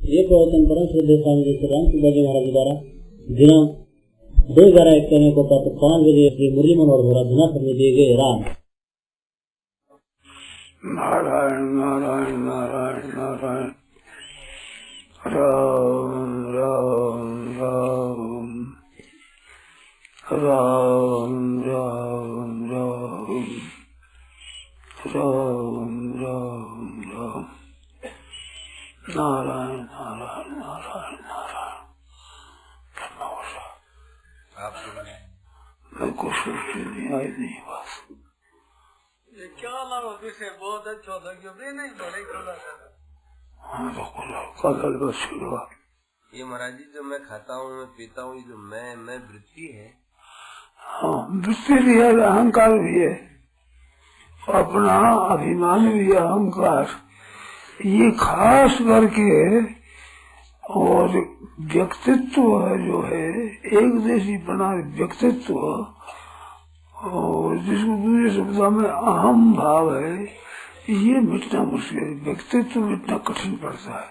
ये प्रवचन परम श्रद्धेय स्वामी जी श्री रामचंद्र जी महाराज द्वारा दिनांक 2/11 को प्रातः 5 बजे श्री मुरली मनोहर द्वारा धनासन में दिए गए। राम नारायण नारायण नारायण नारायण राम राम राम राम राम राम राम राम राम नारायण नारायण नारायण नारायण। मैं कुछ नहीं आई नहीं बस क्या लगा विषय बहुत अच्छा था क्योंकि नहीं बड़े खुला कल बस शुरू। ये महाराज जी जो मैं खाता हूँ मैं पीता हूँ जो मैं वृत्ति है। हाँ वृत्ति भी है, अहंकार भी है, अपना अभिमान भी है, अहंकार ये खास करके। और व्यक्तित्व जो है एक जैसी बना व्यक्तित्व, और जिसको दूसरे शब्दों में अहम भाव है, ये मिटना मुश्किल है। व्यक्तित्व मिटना कठिन पड़ता है।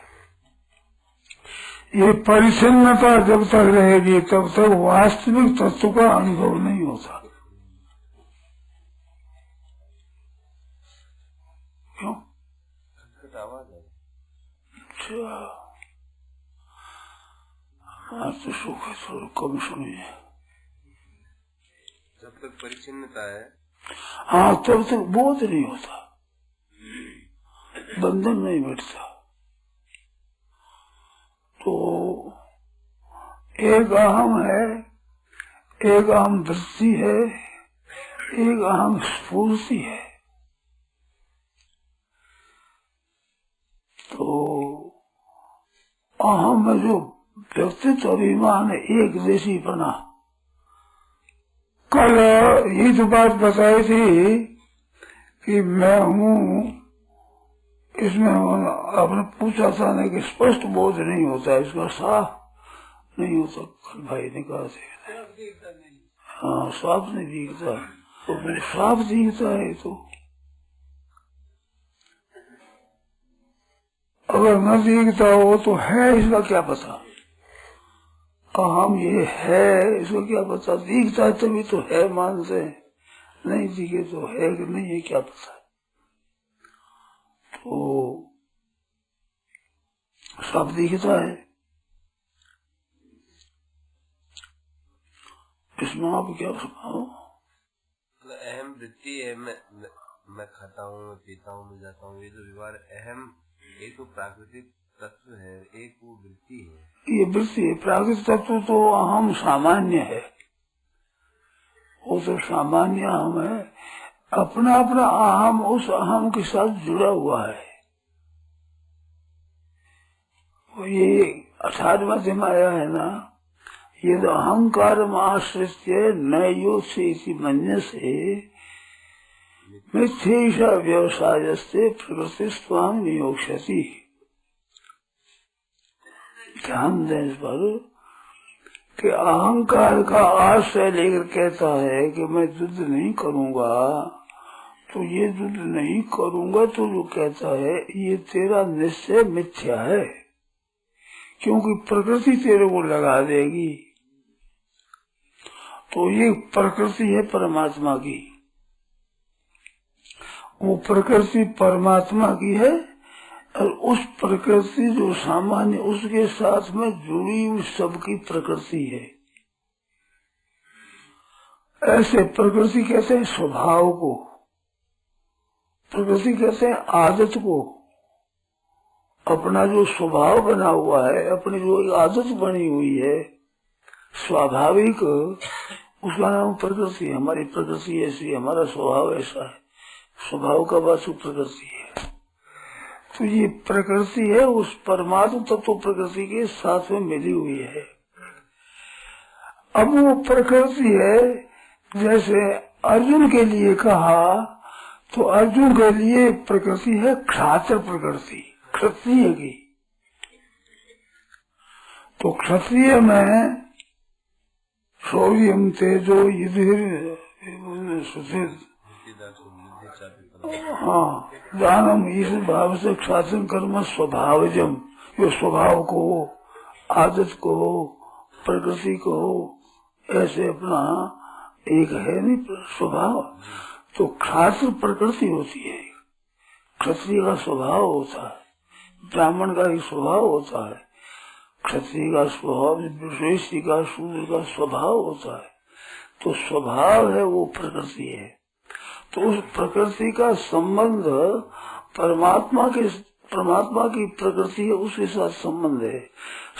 ये परिच्छिन्नता जब तक रहेगी तब तक वास्तविक तत्व का अनुभव नहीं होता। क्यों? अच्छा आज तो सुख है, थोड़ा कम सुनिए। जब तक परिच्छिन्नता है हाँ तब तक बोध नहीं होता, बंधन नहीं मिटता। तो एक अहम है, एक अहम वृत्ति है, एक अहम स्फूर्ति है। तो अहम में जो व्यक्तित्व अभिमान है एक जैसी बना। कल ये तो बात बताई थी कि मैं हूँ, इसमें आपने पूछा था ना कि स्पष्ट बोध नहीं होता, इसका साफ नहीं होता। कल भाई ने कहा था हाँ साफ नहीं दिखता। तो फिर साफ दिखता है तो अगर न दिखता हो तो है इसका क्या पता। अहम ये है इसको क्या पता। दिखता है तभी तो है मानते हैं, नहीं दिखे तो है कि नहीं है क्या पता। तो सब दिखता है। इसमें आप क्या सुनाओ। अहम वृत्ति है, मैं खाता हूँ, मैं पीता हूँ, मैं जाता हूँ, ये जो व्यवहार अहम एक तो प्राकृतिक तत्व है, एक वो वृत्ति है। ये वृत्ति है। प्राकृतिक तत्व तो अहम सामान्य है, वो तो सामान्य अहम है। अपना अपना अहम उस अहम के साथ जुड़ा हुआ है। ये 18वां अध्याय में आया है ना, ये तो अहंकार आश्रित्य नयो से मन्य से मिथ्येषा व्यवसायस्ते प्रकृति स्वांग नियोक्ष्यति। ध्यान दें इस पर कि अहंकार का आश्रय लेकर कहता है कि मैं युद्ध नहीं करूंगा, तो ये युद्ध नहीं करूंगा तो जो कहता है ये तेरा निश्चय मिथ्या है, क्योंकि प्रकृति तेरे को लगा देगी। तो ये प्रकृति है परमात्मा की, वो प्रकृति परमात्मा की है, और उस प्रकृति जो सामान्य उसके साथ में जुड़ी हुई सबकी प्रकृति है। ऐसे प्रकृति कहते हैं स्वभाव को, प्रकृति कहते हैं आदत को। अपना जो स्वभाव बना हुआ है, अपनी जो आदत बनी हुई है स्वाभाविक, उसका नाम प्रकृति है। हमारी प्रकृति ऐसी, हमारा स्वभाव ऐसा है, स्वभाव का वास्तु प्रकृति है। तो ये प्रकृति है उस परमात्मा तत्व प्रकृति के साथ में मिली हुई है। अब वो प्रकृति है, जैसे अर्जुन के लिए कहा तो अर्जुन के लिए प्रकृति है क्षात्र प्रकृति, क्षत्रिय की। तो क्षत्रिय में शौर्यम तेजो युधिर सुधिर, हाँ दानम इस भाव से क्षात्र कर्म स्वभावजम, जो स्वभाव को, आदत को, प्रकृति को ऐसे अपना एक है नहीं स्वभाव। तो क्षात्र प्रकृति होती है, क्षत्रिय का स्वभाव होता है, ब्राह्मण का एक स्वभाव होता है, क्षत्रिय का स्वभाव, वैश्य का, शूद्र का स्वभाव होता है। तो स्वभाव है वो प्रकृति है। तो उस प्रकृति का संबंध परमात्मा की प्रकृति है, उसके साथ संबंध है।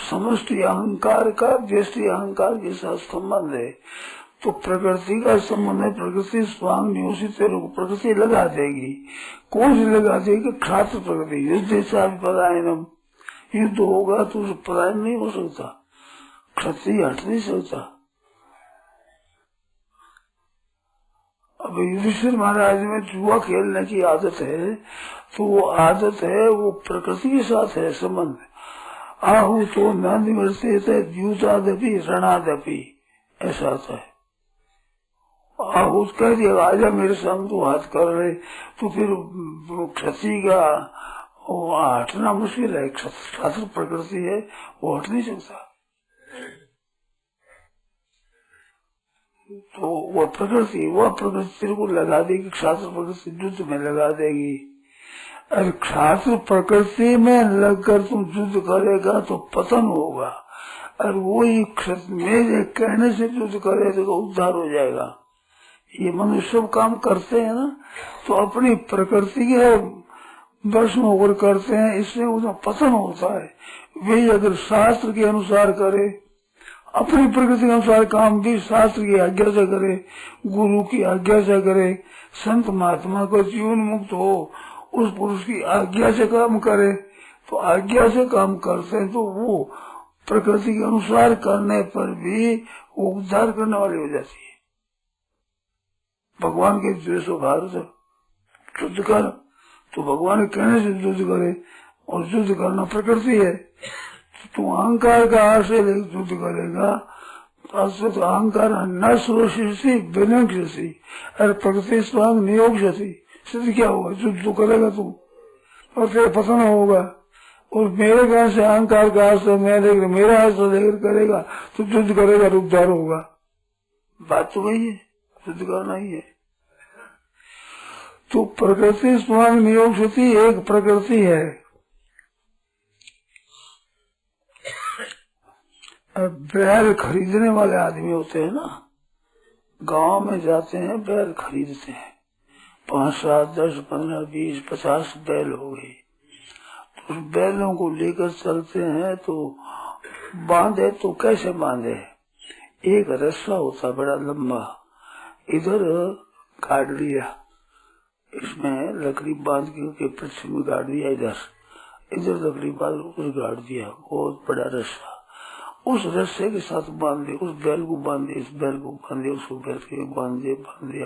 समष्टि अहंकार का व्यष्टि अहंकार के साथ संबंध है। तो प्रकृति का संबंध है, प्रकृति स्वांग नियोजित प्रकृति लगा देगी। कौन सी लगा देगी? क्षात्र प्रकृति। युद्ध पलायनम, युद्ध होगा तो पलायन नहीं हो सकता, क्षत्रिय हट नहीं सकता। अब युधिष्ठिर महाराज में जुआ खेलने की आदत है, तो वो आदत है वो प्रकृति के साथ है संबंध। आहू तो न निवर्ते थे द्यूतादपि रणादपि, ऐसा आता है। आहूत कह दिया आजा मेरे सामने, तो हाथ कर रहे, तो फिर क्षत्रिय का हटना मुश्किल है। क्षात्र प्रकृति है, वो हट नहीं सकता। तो वह प्रकृति तेरे को लगा देगी, क्षात्र प्रकृति युद्ध में लगा देगी। अरे क्षात्र प्रकृति में लगकर तुम युद्ध करेगा तो पतन होगा, और वही मेरे कहने से युद्ध करेगा तो उद्धार हो जाएगा। ये मनुष्य सब काम करते हैं ना, तो अपनी प्रकृति के वश में होकर करते हैं, इससे उनका पतन होता है। वही अगर शास्त्र के अनुसार करे, अपनी प्रकृति के अनुसार काम भी शास्त्र की आज्ञा से करे, गुरु की आज्ञा से करे, संत महात्मा को जीवन मुक्त हो उस पुरुष की आज्ञा से काम करे, तो आज्ञा से काम करते हैं तो वो प्रकृति के अनुसार करने पर भी वो उद्धार करने वाली हो जाती है। भगवान के द्वेषो भारत युद्ध कर, तो भगवान के कहने से युद्ध करे, और युद्ध करना प्रकृति है। तो अहंकार का आश्रय युद्ध करेगा, तो अहंकार न सुरक्षित विनक्षसी, अरे प्रकृति स्वांग नियोग सिद्ध क्या होगा? युद्ध तो करेगा तुम, और फिर पतन होगा। और मेरे ज्ञान से अहंकार का आश्रय मेरा आश्रय लेकर करेगा तो युद्ध करेगा, उद्धार होगा। बात तो वही है, युद्ध करना ही है। तो प्रकृति स्वांग नियोग सती एक प्रकृति है। बैल खरीदने वाले आदमी होते हैं ना, गांव में जाते हैं बैल खरीदते हैं, 5, 7, 10, 15, 20, 50 बैल हो गए। तो उस बैलों को लेकर चलते हैं, तो बांधे तो कैसे बांधे? एक रस्सा होता बड़ा लंबा, इधर गाड़ दिया, इसमें लकड़ी बांध के पृथ्वी में गाड़ दिया, इधर लकड़ी बांध उस गाड़ दिया, बहुत बड़ा रस्सा। उस रस्से के साथ बांधे, उस बैल को बांधे, इस बैल को बांधे, उसको बैल के बांध दिया,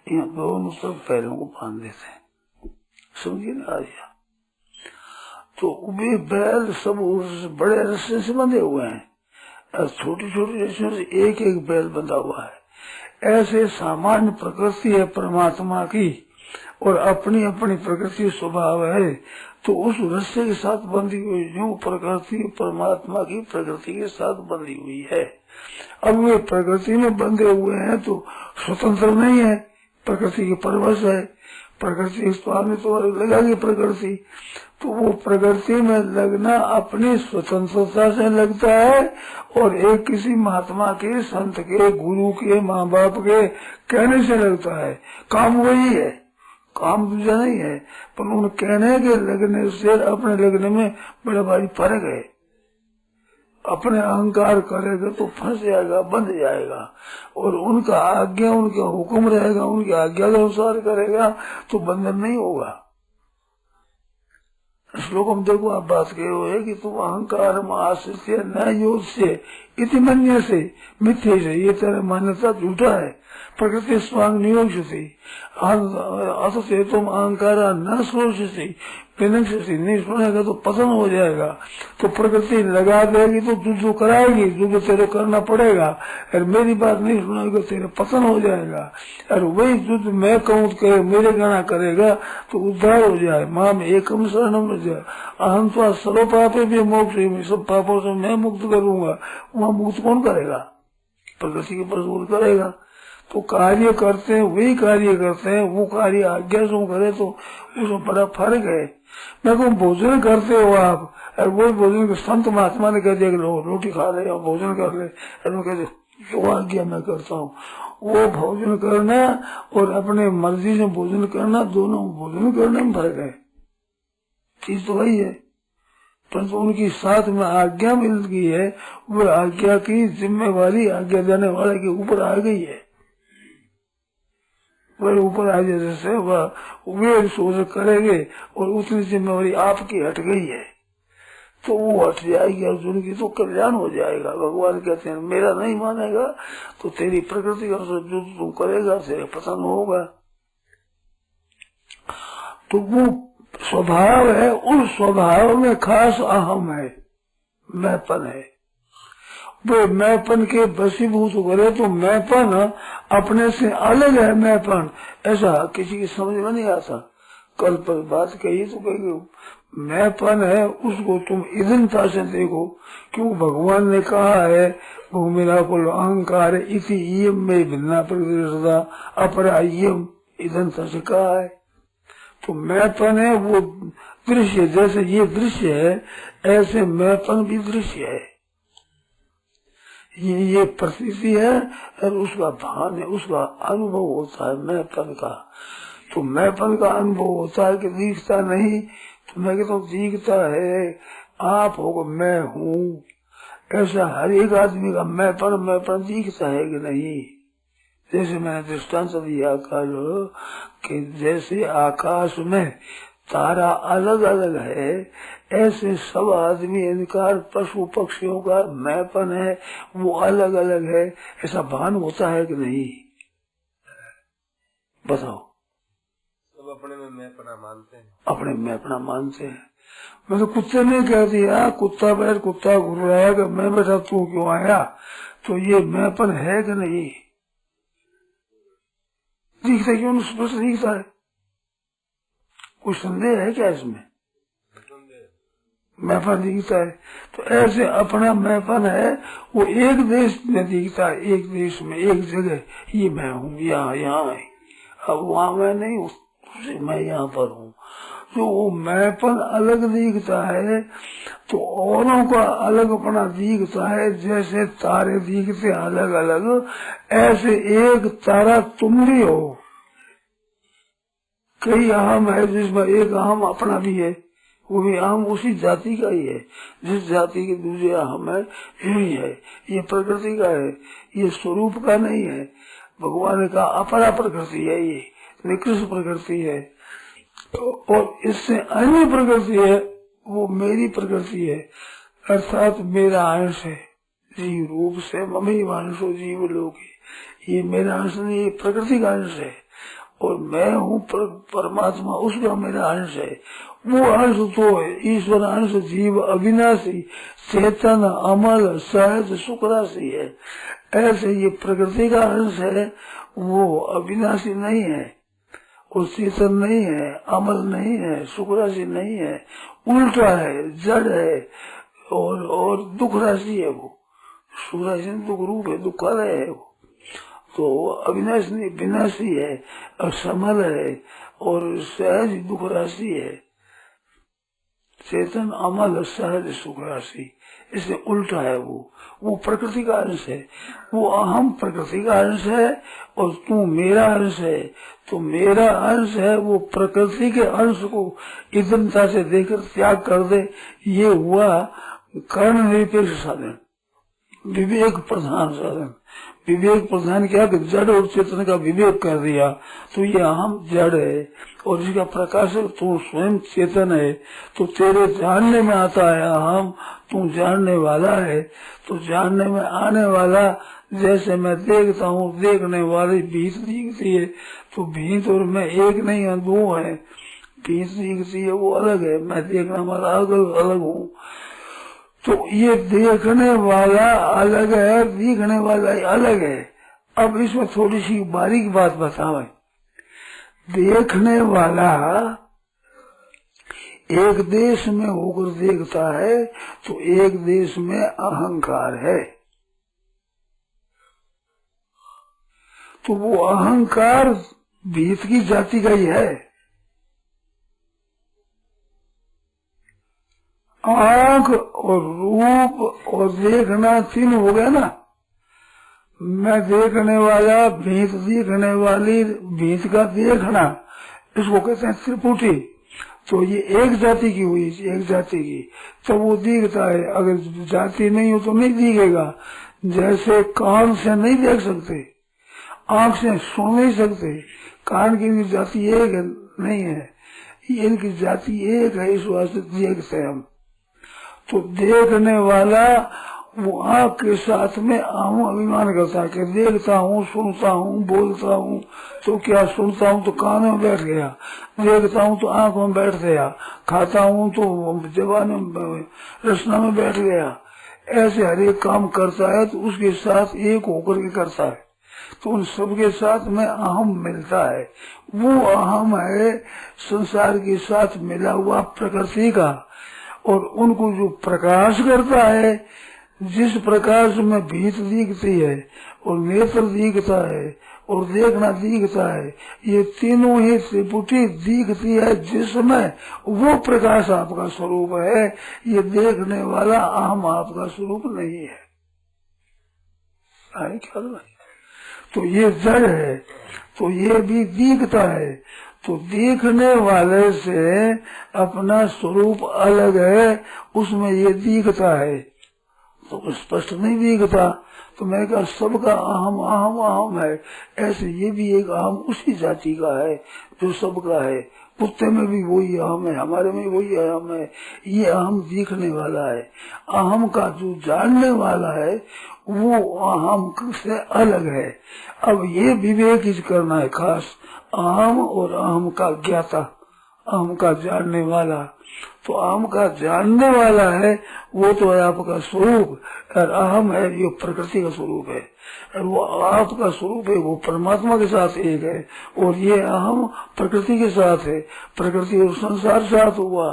यहाँ दोनों सब पैरों को बांध देते, समझिए ना आ गया। तो वे बैल सब उस बड़े रस्से से बंधे हुए हैं, और छोटी छोटी रस्सियों से एक एक बैल बंधा हुआ है। ऐसे सामान्य प्रकृति है परमात्मा की, और अपनी अपनी प्रकृति स्वभाव है। तो उस रस्से के साथ बंधी हुई जो प्रकृति परमात्मा की प्रकृति के साथ बंधी हुई है। अब वे प्रकृति में बंधे हुए हैं तो स्वतंत्र नहीं है, प्रकृति के परवश है। प्रकृति स्वामी तो लगेगी प्रकृति, तो वो प्रकृति में लगना अपनी स्वतंत्रता से लगता है, और एक किसी महात्मा के, संत के, गुरु के, माँ बाप के कहने से लगता है। काम वही है, काम दूसरा नहीं है, पर उन कहने के लगने से अपने लगने में बड़ा भारी फर्क है। अपने अहंकार करेगा तो फंस जाएगा, बंध जाएगा, और उनका आज्ञा, उनका हुक्म रहेगा, उनकी आज्ञा के अनुसार करेगा तो बंधन नहीं होगा। श्लोक में देखो आप बात कहे हुए कि तुम अहंकार आश्रित न योग से इति मन्य से मिथ्य से, ये तेरा मान्यता झूठा है, प्रकृति स्वांग नियोजती अथ तुम अहंकार न सोचती विनक्षति, नहीं सुनेगा तो पतन हो जाएगा। तो प्रकृति लगा देगी तो युद्ध कराएगी, युद्ध तेरे करना पड़ेगा, और मेरी बात नहीं सुनेगा तेरे पतन हो जाएगा। और वही युद्ध मैं कहूँ तो मेरे गाना करेगा तो उद्धार हो जाए। माँ में एकम शरणम रज अहम तो सर्व पापे भी मोक्ष, सब पापों से मैं मुक्त करूंगा। वहाँ मुक्त कौन करेगा? प्रकृति के प्रसूर करेगा। तो कार्य करते हैं वही कार्य करते हैं, वो कार्य आज्ञा से करे तो उसमें बड़ा फर्क है। मैं कहूँ भोजन करते हो आप, और वही भोजन संत महात्मा ने कह दिया कि रोटी खा ले और भोजन कर ले, और कहते जो आज्ञा मैं करता हूँ वो भोजन करना और अपने मर्जी से भोजन करना, दोनों भोजन करने में फर्क है। चीज तो वही है, परंतु उनकी साथ में आज्ञा मिल गई है, वो आज्ञा की जिम्मेवारी आज्ञा देने वाले के ऊपर आ गई है। वह ऊपर आ जाए जैसे वह वे सोच करेंगे और उतनी जिम्मेवारी आपकी हट गई है, तो वो हट जाएगी अर्जुन की, तो कल्याण हो जाएगा। भगवान कहते हैं मेरा नहीं मानेगा तो तेरी प्रकृति का जो तू करेगा तेरे पतन होगा। तो वो स्वभाव है, उस स्वभाव में खास अहम है, मैंपन है। वो मैंपन के वशीभूत करे तो मैंपन अपने से अलग है। मैंपन ऐसा किसी की समझ में नहीं आता। कल पर बात कही तो कही मैंपन है, उसको तुम इदनता से देखो। क्यों भगवान ने कहा है भूमिला कुल अहंकार इति इयम में भिन्ना प्रकृति अपरा इयम, इदनता से कहा है। तो मैंपन है वो दृश्य, जैसे ये दृश्य है ऐसे मैंपन भी दृश्य है। ये प्रतीति है और उसका भान है, उसका अनुभव होता है मैंपन का। तो मैंपन का अनुभव होता है कि दिखता नहीं, तो मैं कहता हूँ दिखता है। आप होगा मैं हूँ, ऐसा हर एक आदमी का मैंपन दिखता है कि नहीं। जैसे मैंने दृष्टांत दिया कल कि जैसे आकाश में तारा अलग अलग है, ऐसे सब आदमी इनकार पशु पक्षियों का मैंपन है, वो अलग अलग है। ऐसा भान होता है कि नहीं? बताओ। सब अपने में मैंपना मानते हैं, अपने मैंपना मानते हैं। मैं तो कुत्ते ने कह दिया कुत्ता बैठ कुत्ता घूर रहा है कि मैं बैठा तू क्यों आया, तो ये मैंपन है कि नहीं? दिखता क्यों? स्पष्ट दिखता है। कोई संदेह है क्या इसमें? मैंपन दिखता है। तो ऐसे अपना मैंपन है, वो एक देश में दिखता है, एक देश में एक जगह ये मैं हूँ, यहाँ है। अब वहाँ मैं नहीं हूँ, मैं यहाँ पर हूँ। तो वो मैंपन अलग दिखता है, तो औरों का अलग अपना दिखता है। जैसे तारे दिखते अलग अलग, ऐसे एक तारा तुम भी हो। कई अहम है जिसमें एक अहम अपना भी है, वो भी अहम उसी जाति का ही है। जिस जाति के दूसरे अहम है यही है। ये प्रकृति का है, ये स्वरूप का नहीं है। भगवान का अपरा प्रकृति है, ये निकृष्ट प्रकृति है। और इससे अन्य प्रकृति है, वो मेरी प्रकृति है, अर्थात मेरा अंश है। जीव रूप से ममी अंशो जीव लोग, ये मेरा अंश नहीं, ये प्रकृति का अंश है। और मैं हूँ परमात्मा, उसका मेरा अंश है। वो अंश तो ईश्वर अंश जीव अविनाशी चेतन अमल सहज सुख राशि है। ऐसे ये प्रकृति का अंश है, वो अविनाशी नहीं है, वो चेतन नहीं है, अमल नहीं है, सुख राशि नहीं है, उल्टा है, जड़ है और दुख राशि है। वो सुख राशि दुख रूप है, दुखालय है वो। तो अविनाशी नहीं, विनाशी है और समल है और सहज दुख राशि है। चेतन अमल सहज सुख राशि, इससे उल्टा है वो प्रकृति का अंश है। वो अहम प्रकृति का अंश है और तू मेरा अंश है। तो मेरा अंश है, वो प्रकृति के अंश को इदनता से देकर त्याग कर दे। ये हुआ कर्ण निरपेक्ष साधन, विवेक प्रधान साधन। विवेक प्रधान क्या कि जड़ और चेतन का विवेक कर दिया, तो ये अहम जड़ है और इसका प्रकाशक तू स्वयं चेतन है। तो तेरे जानने में आता है अहम, तू जानने वाला है, तो जानने में आने वाला, जैसे मैं देखता हूँ देखने वाली भीत दिखती है, तो भीत और मैं एक नहीं है, दो है। भीत दिखती है वो अलग है, मैं देखने वाला अलग हूँ। तो ये देखने वाला अलग है, दिखने वाला अलग है। अब इसमें थोड़ी सी बारीक बात बताओ। देखने वाला एक देश में होकर देखता है, तो एक देश में अहंकार है, तो वो अहंकार भीत की जाति का ही है। आंख और रूप और देखना तीन हो गया ना। मैं देखने वाला, भीत देखने वाली, भीत का देखना, इसको कहते हैं त्रिपुटी। तो ये एक जाति की हुई, एक जाति की, तो वो दिखता है। अगर जाति नहीं हो तो नहीं दिखेगा। जैसे कान से नहीं देख सकते, आंख से सुन नहीं सकते, कान की जाति एक नहीं है, इनकी जाति एक है, इस वास्ते देखते हैं हम। तो देखने वाला वो आंख के साथ में अहम अभिमान करता है कि देखता हूँ, सुनता हूँ, बोलता हूँ। तो क्या सुनता हूँ तो कान में बैठ गया, देखता हूँ तो आंख में बैठ गया, खाता हूँ तो जबान में, रसना में बैठ गया। ऐसे हर एक काम करता है तो उसके साथ एक होकर के करता है। तो उन सबके साथ में अहम मिलता है। वो अहम है संसार के साथ मिला हुआ प्रकृति का। और उनको जो प्रकाश करता है, जिस प्रकाश में भीत दिखती है और नेत्र दिखता है और देखना दिखता है, ये तीनों ही त्रिपुटी दिखती है, जिसमें वो प्रकाश आपका स्वरूप है। ये देखने वाला अहम आपका स्वरूप नहीं है। आए ख्याल में? तो ये जड़ है, तो ये भी दिखता है। तो देखने वाले से अपना स्वरूप अलग है, उसमें ये दिखता है, तो स्पष्ट नहीं दिखता। तो मैं कहा सबका अहम अहम अहम है। ऐसे ये भी एक अहम उसी जाति का है जो सबका है। कुत्ते में भी वही अहम है, हमारे में वही अहम है। ये अहम दिखने वाला है। अहम का जो जानने वाला है वो अहम से अलग है। अब ये विवेक करना है खास, अहम और अहम का ज्ञाता, अहम का जानने वाला। तो अहम का जानने वाला है वो तो है आपका स्वरूप, और अहम है जो प्रकृति का स्वरूप है, और वो आपका स्वरूप है वो परमात्मा के साथ एक है। और ये अहम प्रकृति के साथ है, प्रकृति और संसार साथ हुआ,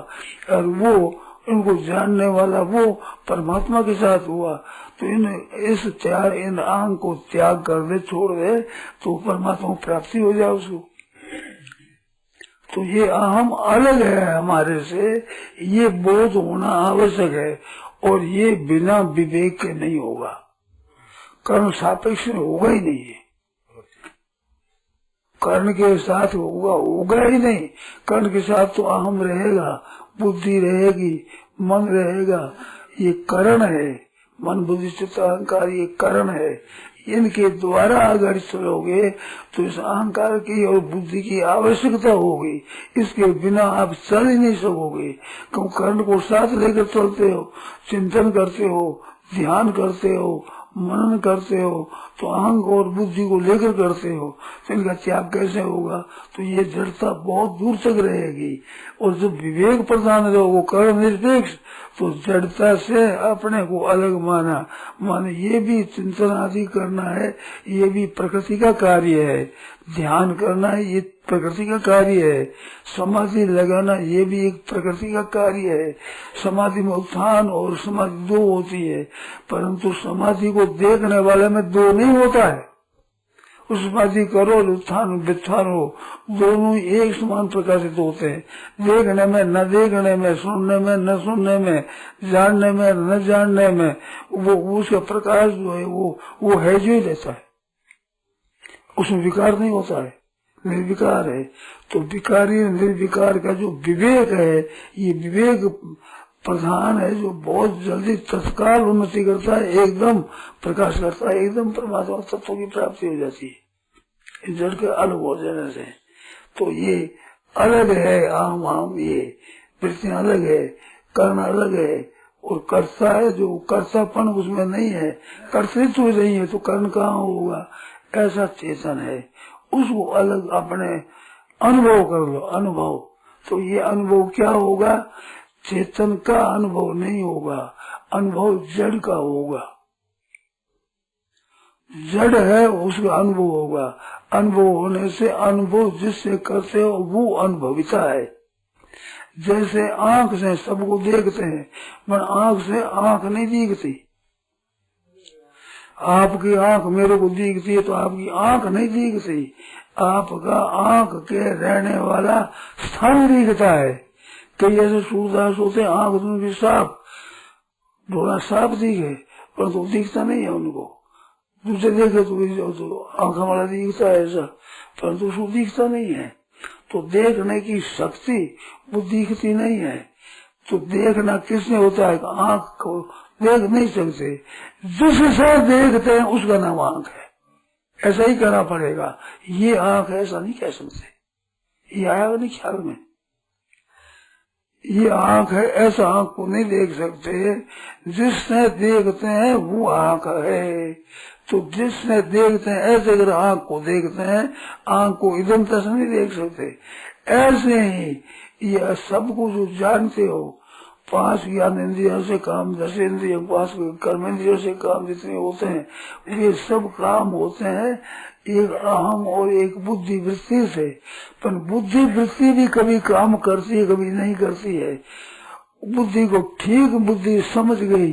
और वो इनको जानने वाला वो परमात्मा के साथ हुआ। तो इन अहम को त्याग कर दे, छोड़ दे, तो परमात्मा को प्राप्ति हो जाए उसको। तो ये अहम अलग है हमारे से, ये बोध होना आवश्यक है। और ये बिना विवेक के नहीं होगा, कर्म सापेक्ष होगा ही नहीं है। कर्ण के साथ होगा ही नहीं। कर्ण के साथ तो अहम रहेगा, बुद्धि रहेगी, मन रहेगा। ये करण है, मन बुद्धि चित्त अहंकार, ये करण है। इनके द्वारा अगर चलोगे तो इस अहंकार की और बुद्धि की आवश्यकता होगी। इसके बिना आप चल ही नहीं सकोगे। क्यों? कर्ण को साथ लेकर चलते हो, चिंतन करते हो, ध्यान करते हो, मनन करते हो, तो अहंग और बुद्धि को लेकर करते हो, तो इनका त्याग कैसे होगा? तो ये जड़ता बहुत दूर तक रहेगी। और जब विवेक प्रधान रहो, कर्म निरपेक्ष, तो जड़ता से अपने को अलग माने ये भी चिंतन आदि करना है, ये भी प्रकृति का कार्य है। ध्यान करना है, ये प्रकृति का कार्य है। समाधि लगाना ये भी एक प्रकृति का कार्य है। समाधि में उत्थान और समाधि दो होती है, परंतु समाधि को देखने वाले में दो नहीं होता है। उस समाधि करो, उत्थान वित्थान हो, दोनों एक समान प्रकाशित होते हैं। देखने में, न देखने में, सुनने में, न सुनने में, जानने में, न जानने में, वो उसका प्रकाश जो है वो है जो ही रहता है, उसमें विकार नहीं होता है, निर्विकार है। तो विकारी निर्विकार का जो विवेक है, ये विवेक प्रधान है, जो बहुत जल्दी तत्काल उन्नति करता है, एकदम प्रकाश करता है, एकदम परमात्मा तत्व की प्राप्ति हो जाती है इस जड़ के अलग हो जाने से। तो ये अलग है, आम ये वृत्तियां अलग है, कर्म अलग है, और करता है जो कर्तापन उसमें नहीं है, कर्तृत्व नहीं है तो कर्ण कहाँ होगा, ऐसा चेतन है। उसको अलग अपने अनुभव कर लो, अनुभव। तो ये अनुभव क्या होगा, चेतन का अनुभव नहीं होगा, अनुभव जड़ का होगा। जड़ है उसका अनुभव होगा, अनुभव होने से अनुभव जिससे करते हो वो अनुभविता है। जैसे आंख से सबको देखते हैं पर आंख से आंख नहीं दिखती। आपकी आंख मेरे को दिखती है तो आपकी आंख नहीं दिखती, आपका आंख के रहने वाला स्थान दिखता है। कई ऐसे सूरदास होते हैं आंख उनकी साफ, थोड़ा साफ दिखे पर तो दिखता नहीं है उनको। दूसरे देखे तो आंख हमारा दिखता है ऐसा, परंतु उसको दिखता नहीं है। तो देखने की शक्ति वो दिखती नहीं है। तो देखना किसने होता है, आंख को देख नहीं सकते, जिससे देखते हैं उसका नाम आंख है। ऐसा ही करना पड़ेगा, ये आंख है ऐसा नहीं कह सकते, ये आया नहीं ख्याल में, ये आंख है ऐसा आंख को नहीं देख सकते। जिसने देखते हैं वो आंख है। तो जिसने देखते हैं ऐसे अगर आंख को देखते हैं, आंख को इधम तक नहीं देख सकते। ऐसे ही ये सब कुछ जो जानते हो, 5 ज्ञान इंद्रियों से काम, 10 इंद्रियों, 5 कर्म इंद्रियों से काम जितने होते हैं, ये सब काम होते हैं एक अहम और एक बुद्धि वृत्ति से। पर बुद्धि वृत्ति भी कभी काम करती है, कभी नहीं करती है। बुद्धि को ठीक बुद्धि समझ गई,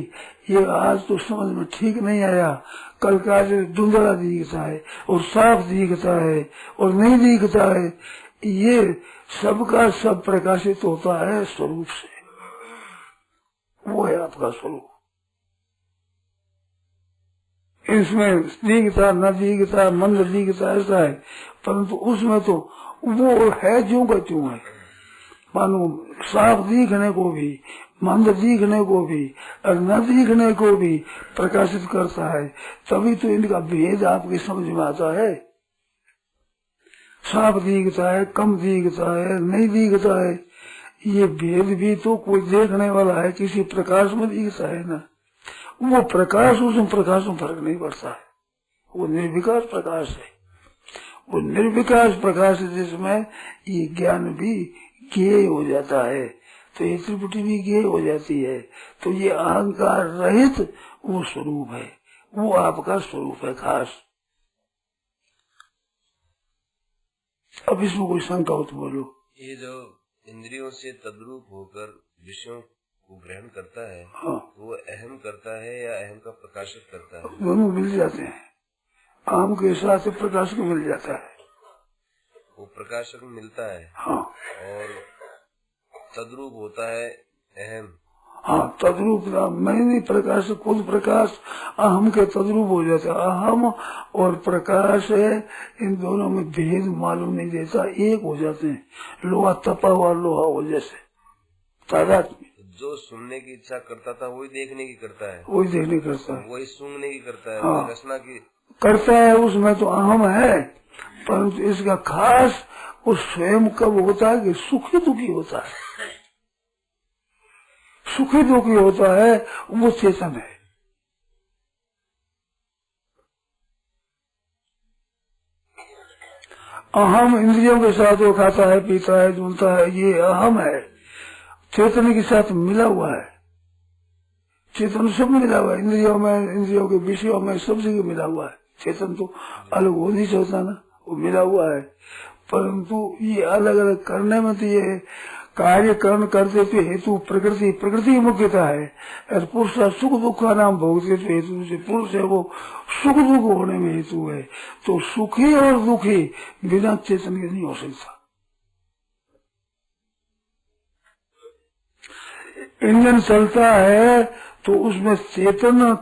ये आज तो समझ में ठीक नहीं आया, कल का धुंधला दिखता है और साफ दिखता है और नहीं दिखता है। ये सबका सब प्रकाशित होता है स्वरूप से, वो है आपका स्वरूप। इसमें दिखता न दिखता, मंद दिखता ऐसा है, परंतु उसमें तो वो है ज्यों का त्यों है। मानो साफ दिखने को भी, मंद दिखने को भी और न दिखने को भी प्रकाशित करता है, तभी तो इनका भेद आपकी समझ में आता है। साफ दिखता है, कम दिखता है, नहीं दिखता है, ये भेद भी तो कोई देखने वाला है, किसी प्रकाश में दिखता है ना। वो प्रकाश, उसमें प्रकाश में फर्क नहीं पड़ता है, वो निर्विकार प्रकाश है। वो निर्विकार प्रकाश जिसमें ये ज्ञान भी ज्ञेय हो जाता है, तो ये त्रिपुटी भी ज्ञेय हो जाती है। तो ये अहंकार रहित वो स्वरूप है, वो आपका स्वरूप है खास। अब इसमें कोई शंका हो तो बोलो। ये जो इंद्रियों से तद्रूप होकर विषयों को ग्रहण करता है, हाँ, तो वो अहम करता है या अहम का प्रकाशित करता है? दोनों मिल जाते हैं, आम के साथ प्रकाशक मिल जाता है। वो प्रकाशक मिलता है, हाँ, और तद्रूप होता है अहम। हाँ, तद्रूप मैं नहीं, प्रकाश खुद प्रकाश अहम के तद्रूप हो जाता है। अहम और प्रकाश है, इन दोनों में भेद मालूम नहीं देता, एक हो जाते हैं। लोहा तपा हुआ लोहा हो जैसे तादाद में। जो सुनने की इच्छा करता था वही देखने की करता है, वही देखने करता है, वही सूंघने की करता है, हाँ, वही रचना की करता है। उसमें तो अहम है, परंतु इसका खास वो स्वयं कब होता है कि सुखी दुखी होता है। सुखी दुखी होता है वो चेतन है। अहम इंद्रियों के साथ वो खाता है, पीता है, झूलता है, ये अहम है। चेतन के साथ मिला हुआ है, चेतन सब मिला हुआ है, इंद्रियों में, इंद्रियों के विषयों में, सब जगह मिला हुआ है। चेतन तो अलग हो नहीं सकता ना, वो मिला हुआ है। परंतु ये अलग अलग करने में तो ये कार्य कर्ण करते तो हेतु प्रकृति, प्रकृति मुख्यता है। और पुरुष सुख दुख का नाम भोगते तो हेतु से पुरुष है, वो सुख दुख होने में हेतु है। तो सुखी और दुखी बिना चेतन के नहीं हो सकता। इंजन चलता है तो उसमें चेतन,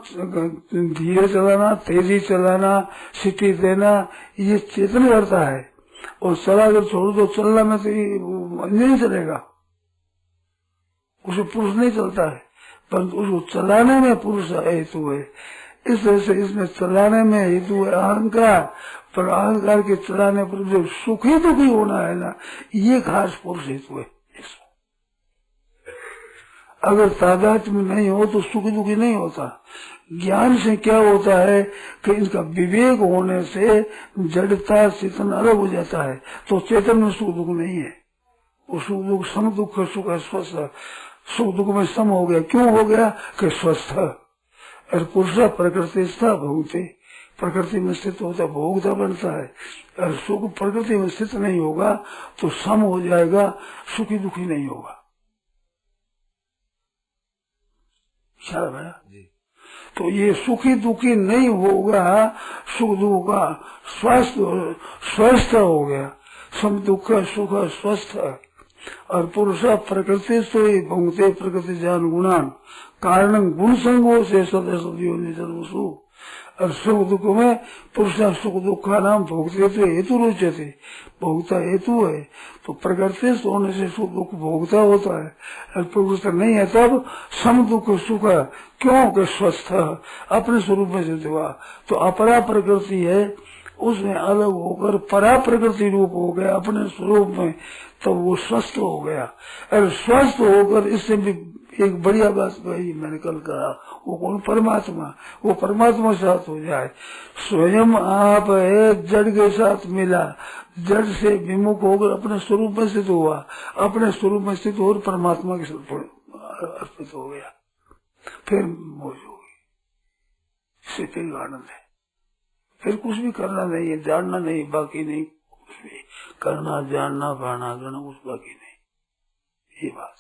धीरे चलाना, तेजी चलाना, सीटी देना, ये चेतन करता है। और चला कर छोड़ दो, चलना में तो नहीं चलेगा, उसे पुरुष नहीं चलता है, परंतु उसको चलाने में पुरुष हेतु है। इस तरह से इसमें चलाने में हेतु है अहंकार, पर अहंकार के चलाने पर जो सुखी दुखी होना है ना, ये खास पुरुष हेतु है। अगर तादाद में नहीं हो तो सुख दुखी नहीं होता। ज्ञान से क्या होता है कि इनका विवेक होने से जड़ता चेतन अलग हो जाता है, तो चेतन में सुख दुख नहीं है। वो सुख दुख सम दुख सुख है, स्वस्थ सुख दुख में सम हो गया। क्यों हो गया कि स्वस्थ और पुरुष प्रकृति स्था भोगते, प्रकृति में स्थित होता भोगता बनता है। और सुख प्रकृति में स्थित नहीं होगा तो सम हो जाएगा, सुखी दुखी नहीं होगा। क्या है? तो ये सुखी दुखी नहीं होगा, सुख दुख का स्वस्थ हो गया, सम दुख सुख स्वस्थ। और पुरुष प्रकृति तो भोगते प्रकृति जान गुणान कारण गुण संगो से सदस्य। और सुख दुख में पुरुष सुख दुख का नाम भोगते तो हेतु रोचते, भोगता हेतु है। तो प्रकृति होने से सुख दुख भोगता होता है, और पुरुष नहीं है तब सम दुख सुख। क्यों कि स्वस्थ अपने स्वरूप में सिद्ध हुआ। तो अपरा प्रकृति है, उसमें अलग होकर परा प्रकृति रूप हो गया अपने स्वरूप में, तो वो स्वस्थ हो गया। और स्वस्थ होकर इससे भी एक बढ़िया बात कही मैंने कल कहा, वो कौन? परमात्मा। वो परमात्मा साथ हो जाए। स्वयं आप है, जड़ के साथ मिला, जड़ से विमुख होकर अपने स्वरूप में स्थित हुआ, अपने स्वरूप में स्थित होकर परमात्मा के साथ अर्पित हो गया, फिर मौज होगी। इससे फिर आनंद है, फिर कुछ भी करना नहीं है, जानना नहीं, बाकी नहीं कुछ भी करना, जानना पाना करना कुछ बाकी नहीं। ये बात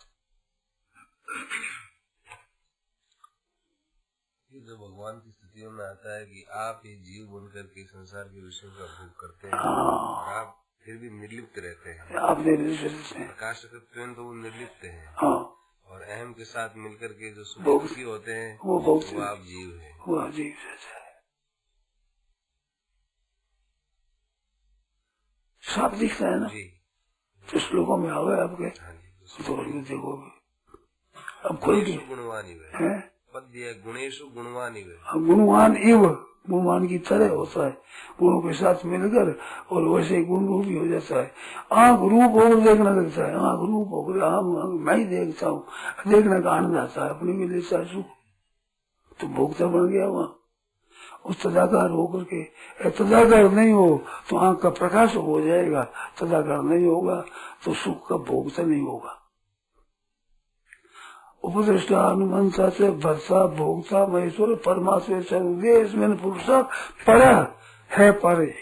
ये जो भगवान की स्थितियों में आता है कि आप ही जीव बनकर के संसार के विषयों का भोग करते हैं, और आप फिर भी निर्लिप्त रहते हैं। आप निर्लिप्त हैं, प्रकाश तत्व तो वो निर्लिप्त है। और अहम के साथ मिलकर के जो सुखी होते हैं वो आप जीव है, वो आप जीव है। साफ दिखता है ना जी, तो श्लोकों में आ गए आपके। तो देखोगे अब कोई गुणवान गुणेशु गुणवान गुणवान इव, गुणवान की तरह होता है, गुणों के साथ मिलकर, और वैसे गुण रूप भी हो जाता है। आंख रूप होकर देखना लगता है, आंख रूप होकर मैं ही देखता हूँ, देखने का आनंद आता है, अपने में लेता है सुख, तो भोक्ता बन गया वहाँ। उस तदाकार होकर के, तदाकार नहीं हो तो आंख का प्रकाश हो जाएगा, तदाकार नहीं होगा तो सुख का भोगता नहीं होगा। उपदृष्टा अनुमंता से भर्ता भोक्ता महेश्वर परमात्मा सर्वदेश पुरुषा परा है, परे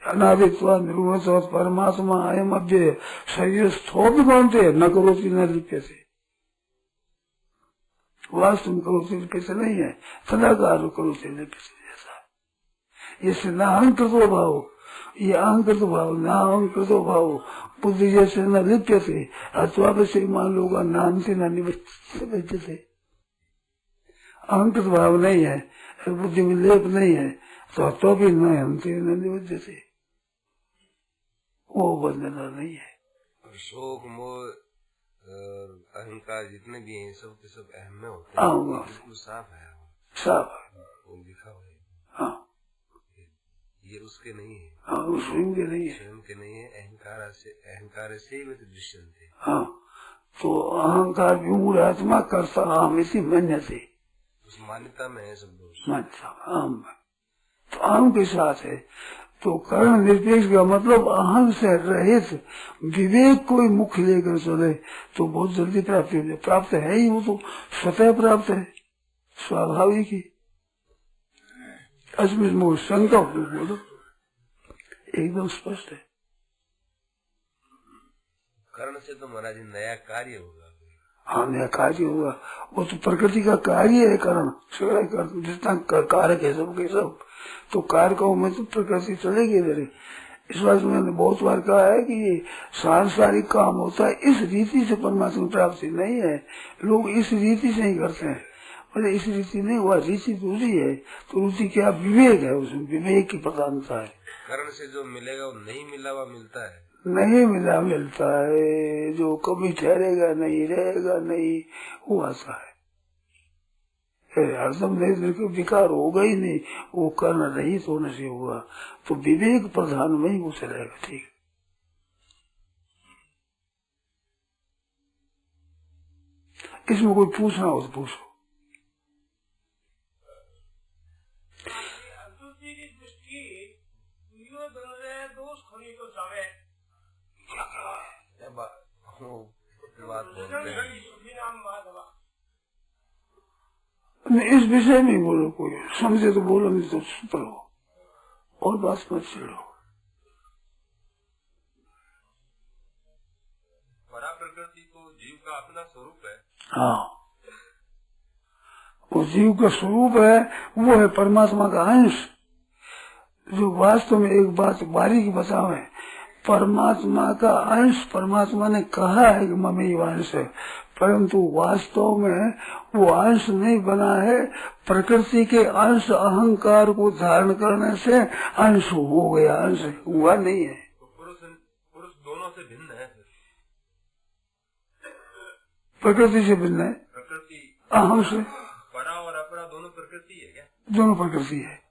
अनादित्वा निर्गुणत्वा परमात्मा अयम अव्यय शरीर स्थोप मानते न करोति न लिप्यते। वास्तव में करोति लिप्यते नहीं है, तदाकार करोति लिप्यते जैसा। ये न अहंकृतो भाव, ये अहंकृत भाव, न अहंकृतो भाव बुद्धि जैसे न लिप्यते, अथवा वैसे मान लोग नानते न निबद्धते। अहंकृत भाव नहीं है, बुद्धि में लेप नहीं है, तो भी न हमते न निबद्धते, वो बंधन नहीं है। शोक मोह अहंकार जितने भी हैं सब के सब अहम में होते हैं, बिल्कुल साफ है, साफ है, वो लिखा हुआ है। हाँ, ये उसके नहीं है, हाँ, स्वयं के नहीं है, स्वयं के नहीं है। अहंकार से ही तो दृश्य थे। हाँ, तो अहंकार विमूढ़ आत्मा करता आम इसी मन्यते, उस मान्यता में है सब दोष, मान्यता आम में, तो आम के साथ है। तो कर्ण निरपेक्ष का मतलब अहम से रहित विवेक कोई मुख्य लेकर चले तो बहुत जल्दी प्राप्ति हो जाए। प्राप्त है ही, वो तो स्वतः प्राप्त है, स्वाभाविक ही। अस्मिन् मोह शंका बोलो, एकदम स्पष्ट है। कर्ण से तो महाराज नया कार्य होगा। हाँ, नया कार्य होगा, वो तो प्रकृति का कार्य है कर्ण, जितना कारक है सबके सब, तो कारकों में तो प्रकृति चलेगी इधर। इस बात में मैंने बहुत बार कहा है कि ये सांसारिक काम होता है, इस रीति से परमात्मा प्राप्ति नहीं है। लोग इस रीति से ही करते हैं, बोले इस रीति नहीं हुआ, रीति दूसरी है। तो रुचि क्या? विवेक है, उसमें विवेक की प्रधानता है। कर्ण से जो मिलेगा वो नहीं मिला हुआ मिलता है, नहीं मिला मिलता है, जो कभी ठहरेगा नहीं, रहेगा नहीं, वो आता है। हरदम नहीं, विकार होगा ही नहीं, वो कर्ण रहित होने से हुआ, तो विवेक प्रधान में ही उसे रहेगा। ठीक, इसमें कोई पूछना हो तो पूछो। इस विषय में बोलो, कोई समझे तो बोलो, नहीं तो चुप रहो और बात मत छेड़ो। परा प्रकृति तो जीव का अपना स्वरूप है। हाँ, वो जीव का स्वरूप है, वो है परमात्मा का अंश। जो वास्तव में एक बात बारीकी बतावे, परमात्मा का अंश परमात्मा ने कहा है कि ममेय अंश है, परंतु वास्तव में वो अंश नहीं बना है। प्रकृति के अंश अहंकार को धारण करने से अंश हो गया, अंश हुआ नहीं है। तो पुरुष दोनों से भिन्न है। प्रकृति से भिन्न है, प्रकृति अहम से। परा और अपरा दोनों प्रकृति है क्या? दोनों प्रकृति है।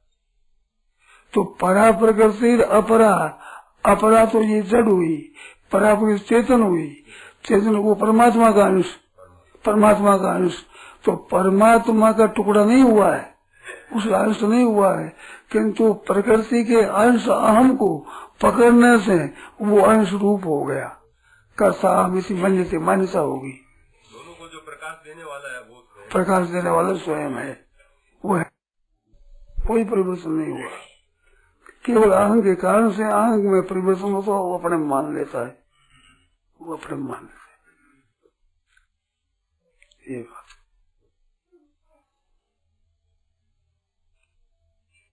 तो परा प्रकृति अपरा, अपरा तो ये जड़ हुई, परा प्रकृति चेतन हुई, चेतन वो परमात्मा का अंश, परमात्मा का अंश। तो परमात्मा का टुकड़ा नहीं हुआ है, उसका अंश नहीं हुआ है, किंतु प्रकृति के अंश अहम को पकड़ने से वो अंश रूप हो गया, कर्ता अहमिति मन्यते, मान्यता होगी। दोनों को जो प्रकाश देने वाला है वो प्रकाश देने वाला स्वयं है, वो है, कोई परिवर्तन नहीं हुआ। केवल अहंग के कारण से अहंग में परिवर्तन होता, वो अपने मान लेता है, वो अपने मान लेता है, ये बात।